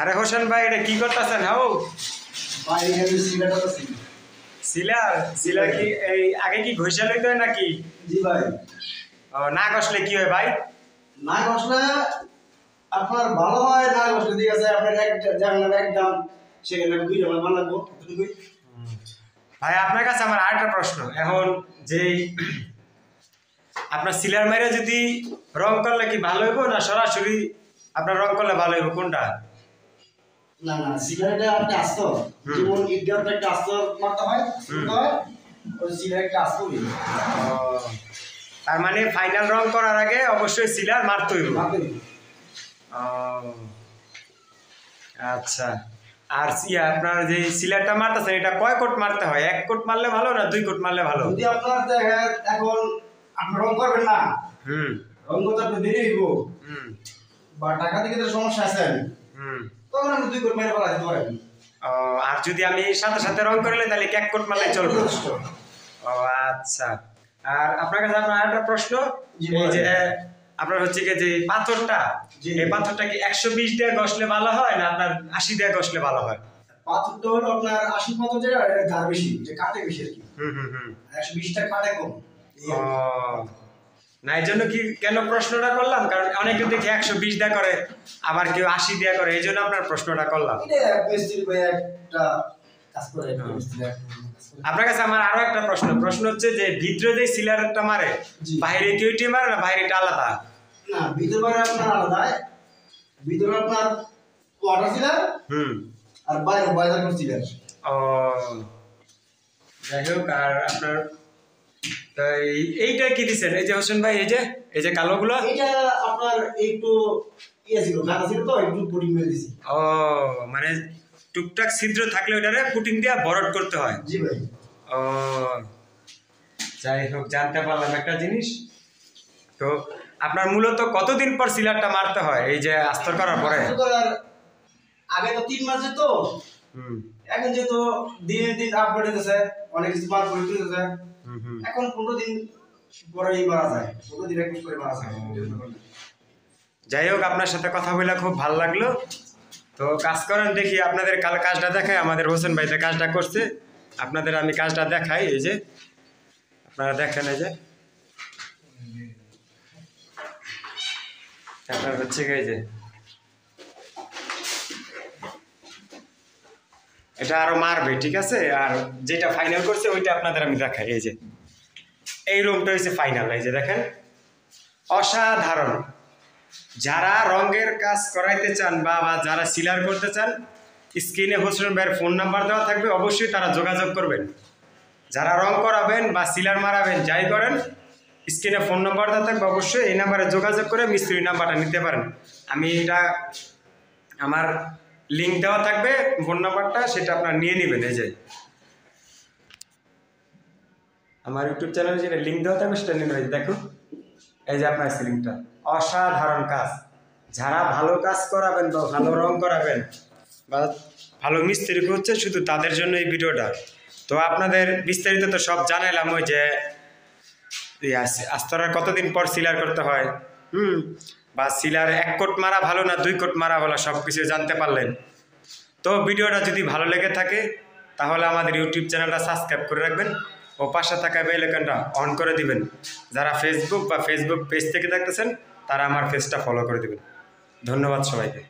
আরে হোসেন ভাই এটা কি করতেছেন? হাও ভাই এখানে সিলাটা আছে। সিলার সিলার কি এই আগে কি ঘষা লইতে হয় নাকি? জি ভাই। না ঘষলে কি হয় ভাই? না ঘষলে আপনার ভালো হয়, না ঘষলে ঠিক আছে আপনার একটা জানলার একদম সেখানে দুইটা ভালো লাগবো এতটুকুই। ভাই আপনার কাছে আমার আরেকটা প্রশ্ন। এখন যে আপনার সিলার মাইরে যদি রং করলে কি ভালো হইব না সরাসরি আপনার রং করলে ভালো হইব কোনটা? না না সিগারেটে একটা আস্ত যেমন ইটগারটা একটা আস্ত মারতে হয় শুনতে হয়, ওই সিগারেট একটা আস্ত হইবে। তার মানে ফাইনাল রং করার আগে অবশ্যই সিলার মারতে হইব। আচ্ছা। আর আপনার যে সিলারটা মারতেছেন এটা কয় কোট মারতে হয়? এক কোট মারলে ভালো না দুই কোট মারলে ভালো? যদি আপনার দেখেন এখন আপনি রং করবেন না, রং করতে আপনি দেরি হইব, বা টাকা দিকে তো সমস্যা আছে, তখন আপনি দুই কোট মেরে ফেলা দিতে পারেন। আর যদি আমি সাথে সাথে রং করলে তাহলে এক কোট মারলে চলবে? ও আচ্ছা। আর আপনার কাছে আপনার আরেকটা প্রশ্ন, এই যে আপনার হচ্ছে কি যে পাথরটা, এই পাথরটা কি 120 দিয়ে ঘষলে ভালো হয় না আপনার 80 দিয়ে ঘষলে ভালো হয়? পাথরটা হলো আপনার 80 পাথর যেটা এটা ধার বেশি, যে কাটে বেশি আর কি। 120টা কাটে কম। না এই জন্য কি কেন প্রশ্নটা করলাম, কারণ অনেকে দেখি 120 দিয়ে করে, আবার কেউ 80 দিয়ে করে, এই জন্য আপনার প্রশ্নটা করলাম। এটা মিস্ত্রি ভাই একটা কাজ করে, আপনার কাছে আমার আরো একটা প্রশ্ন হচ্ছে যে ভিতরে যে সিলারটা মারে বাইরে কি ওইটা মারে না বাইরেটা আলাদা? না ভিতরে মারে আপনার আলাদা, ভিতরে আপনার ওয়াটার সিলার আর বাইরে বয়লার সিলার। ও যাই হোক। আর আপনার এইটা কি দিচ্ছেন এই যে হোসেন ভাই, এই যে কালোগুলো? এটা আপনার একটু ইয়ে ছিল, গাঢ় ছিল তো একটু পুটিং করে দিছি। ও মানে টুকটাক ছিদ্র থাকলে ওটারে পুটিং দিয়ে ভরাট করতে হয়? জি ভাই। ও যাই হোক, জানতে পারলাম একটা জিনিস। তো আপনার মূলত কতদিন পর সিলারটা মারতে হয় এই যে আস্তর করার পরে? আগে তো 3 মাস যেত, এখন যেহেতু দিনের দিন আপডেট হতেছে, অনেক কিছু বার করে দিতেছে, এখন 15 দিন পরেই মারা যায়, 15 দিন 21 করে মারা যায়। যাই হোক, আপনার সাথে কথা বলে খুব ভালো লাগলো। তো কাজ করেন, দেখি আপনাদের কাল কাজটা দেখাই। আমাদের হোসেন ভাই যে কাজটা করছে আপনাদের আমি কাজটা দেখাই। এই যে আপনারা দেখেন, এই যে আপনার হচ্ছে এই যে এটা আরো মারবে, ঠিক আছে? আর যেটা ফাইনাল করছে ওইটা আপনাদের আমি দেখাই। এই যে এই রুমটা হচ্ছে ফাইনাল, এই যে দেখেন অসাধারণ। যারা রঙের কাজ করাইতে চান বা যারা সিলার করতে চান, স্ক্রিনে হোসেন ভাইয়ের ফোন নাম্বার দেওয়া থাকবে, অবশ্যই তারা যোগাযোগ করবেন। যারা রং করাবেন বা সিলার মারাবেন যাই করেন, স্ক্রিনে ফোন নাম্বার দেওয়া থাকবে, অবশ্যই এই নাম্বারে যোগাযোগ করে মিস্ত্রির নাম্বারটা নিতে পারেন। আমি এটা আমার লিঙ্ক দেওয়া থাকবে, ফোন নাম্বারটা সেটা আপনারা নিয়ে নেবেন। এই যে আমার ইউটিউব চ্যানেলে যেটা লিঙ্ক দেওয়া থাকবে সেটা নিয়ে নেবেন। দেখুন এই যে আপনার সিলিংটা অসাধারণ কাজ। যারা ভালো কাজ করাবেন বা ভালো রং করাবেন বা ভালো মিস্ত্রি করছে, শুধু তাদের জন্য এই ভিডিওটা। তো আপনাদের বিস্তারিত তো সব জানাইলাম, ওই যে আস্তরার কতদিন পর সিলার করতে হয়, বা সিলার 1 কোট মারা ভালো না 2 কোট মারা ভালো, সব কিছু জানতে পারলেন। তো ভিডিওটা যদি ভালো লেগে থাকে তাহলে আমাদের ইউটিউব চ্যানেলটা সাবস্ক্রাইব করে রাখবেন ও পাশে থাকা বেল আইকনটা অন করে দিবেন। যারা ফেসবুক পেজ থেকে দেখতেছেন তারা আমার পেজটা ফলো করে দিবেন। ধন্যবাদ সবাইকে।